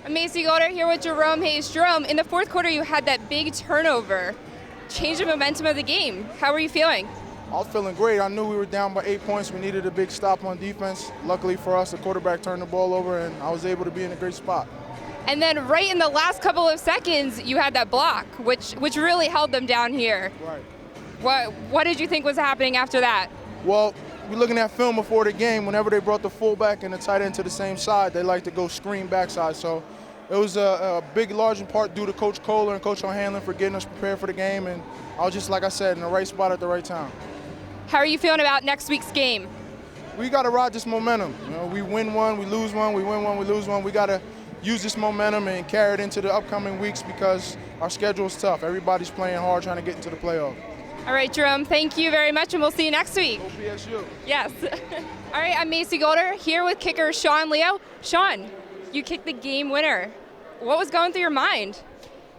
I'm Macy Golder here with Jerome Hayes. Jerome, in the fourth quarter you had that big turnover. Changed the momentum of the game. How were you feeling? I was feeling great. I knew we were down by 8 points. We needed a big stop on defense. Luckily for us, the quarterback turned the ball over, and I was able to be in a great spot. And then right in the last couple of seconds, you had that block, which really held them down here. Right. What did you think was happening after that? Well, we're looking at film before the game. Whenever they brought the fullback and the tight end to the same side, they like to go screen backside. So it was a big, large in part due to Coach Kohler and Coach O'Hanlon for getting us prepared for the game. And I was just, like I said, in the right spot at the right time. How are you feeling about next week's game? We got to ride this momentum. You know, we win one, we lose one, we win one, we lose one. We got to use this momentum and carry it into the upcoming weeks because our schedule is tough. Everybody's playing hard trying to get into the playoff. All right, Jerome, thank you very much, and we'll see you next week. OPSU. Yes. All right, I'm Macy Golder here with kicker Sean Leo. Sean, you kicked the game winner. What was going through your mind?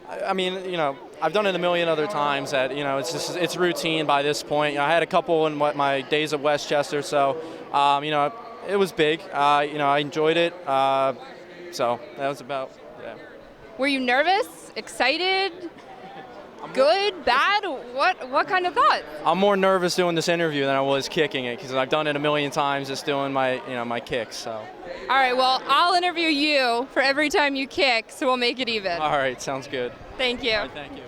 I mean, you know, I've done it a million other times. That it's routine by this point. You know, I had a couple in my days at Westchester, so it was big. I enjoyed it. So that was about. Yeah. Were you nervous? Excited? Good? Bad? What kind of thought? I'm more nervous doing this interview than I was kicking it because I've done it a million times just doing my kicks. So. All right. Well, I'll interview you for every time you kick, so we'll make it even. All right. Sounds good. Thank you. All right, thank you.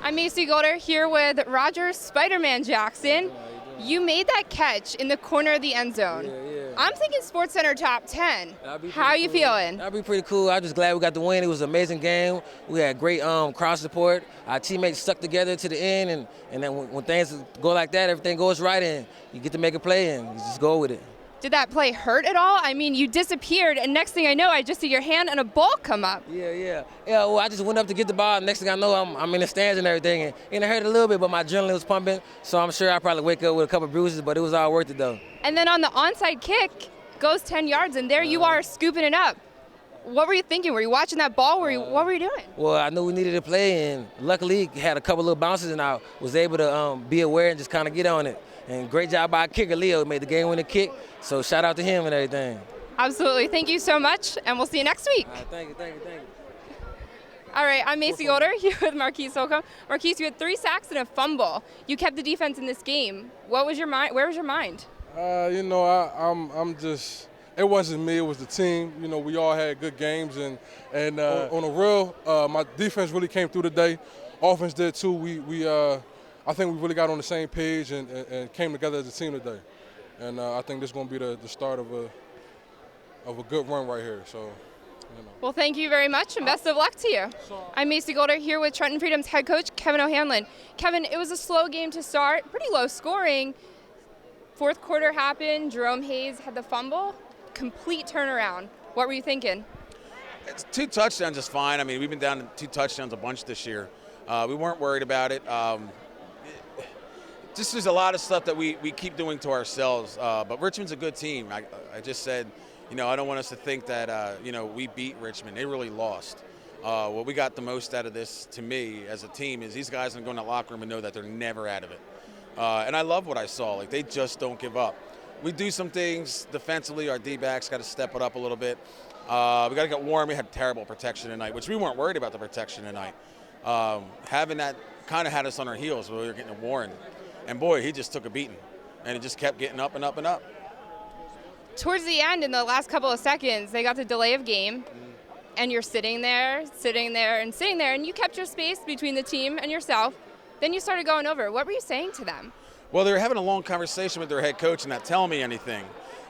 I'm Macy Golder here with Roger Spider-Man Jackson. You made that catch in the corner of the end zone. Yeah. I'm thinking SportsCenter top 10. How are you feeling? That'd be pretty cool. I'm just glad we got the win. It was an amazing game. We had great crowd support. Our teammates stuck together to the end, and then when things go like that, everything goes right, and you get to make a play, and you just go with it. Did that play hurt at all? I mean, you disappeared, and next thing I know, I just see your hand and a ball come up. Yeah. Well, I just went up to get the ball. Next thing I know, I'm in the stands and everything, and it hurt a little bit, but my adrenaline was pumping, so I'm sure I probably wake up with a couple bruises, but it was all worth it, though. And then on the onside kick, goes 10 yards, and there you are scooping it up. What were you thinking? Were you watching that ball? What were you doing? Well, I knew we needed to play, and luckily had a couple little bounces, and I was able to be aware and just kind of get on it. And great job by our kicker, Leo. Made the game-winning kick, so shout out to him and everything. Absolutely. Thank you so much, and we'll see you next week. All right, thank you. All right, I'm Macy Golder here with Marquise Holcomb. Marquise, you had 3 sacks and a fumble. You kept the defense in this game. What was your mind? Where was your mind? I'm just. It wasn't me. It was the team. You know, we all had good games, and on a real, my defense really came through today. Offense did too. I think we really got on the same page and came together as a team today. And I think this is going to be the start of a good run right here. So. Well, thank you very much, and best of luck to you. I'm Macy Golder here with Trenton Freedom's head coach, Kevin O'Hanlon. Kevin, it was a slow game to start, pretty low scoring. Fourth quarter happened, Jerome Hayes had the fumble, complete turnaround. What were you thinking? It's 2 touchdowns is fine. I mean, we've been down to 2 touchdowns a bunch this year. We weren't worried about it. Just there's a lot of stuff that we keep doing to ourselves. But Richmond's a good team. I just said, I don't want us to think that, we beat Richmond. They really lost. What we got the most out of this, to me, as a team, is these guys are going to the locker room and know that they're never out of it. And I love what I saw. Like, they just don't give up. We do some things defensively. Our D-backs got to step it up a little bit. We got to get warm. We had terrible protection tonight, which we weren't worried about the protection tonight. Having that kind of had us on our heels when we were getting Warren. And, boy, he just took a beating. And it just kept getting up and up and up. Towards the end, in the last couple of seconds, they got the delay of game. And you're sitting there, and you kept your space between the team and yourself. Then you started going over. What were you saying to them? Well, they were having a long conversation with their head coach and not telling me anything.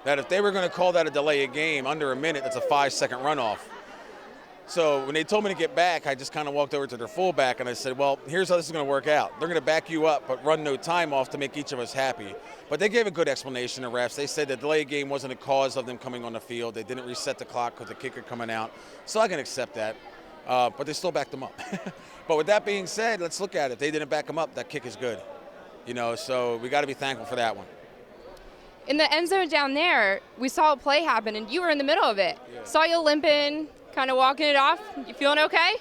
That if they were going to call that a delay of game under a minute, that's a 5-second runoff. So when they told me to get back, I just kind of walked over to their fullback and I said, well, here's how this is going to work out. They're going to back you up, but run no time off to make each of us happy. But they gave a good explanation to refs. They said the delay game wasn't a cause of them coming on the field. They didn't reset the clock because the kicker coming out. So I can accept that. But they still backed them up. But with that being said, let's look at it. They didn't back them up. That kick is good. So we got to be thankful for that one. In the end zone down there, we saw a play happen, and you were in the middle of it. Yeah. Saw you limping, kind of walking it off. You feeling okay?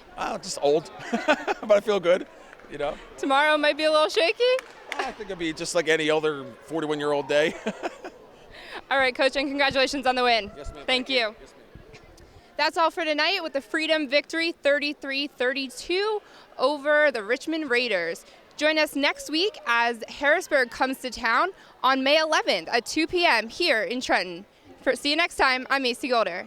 Just old, but I feel good, Tomorrow might be a little shaky? I think it'll be just like any other 41-year-old day. All right, Coach, and congratulations on the win. Yes, ma'am. Thank you. Yes, ma'am. That's all for tonight with the Freedom victory 33-32 over the Richmond Raiders. Join us next week as Harrisburg comes to town on May 11th at 2 p.m. here in Trenton. See you next time. I'm Macy Golder.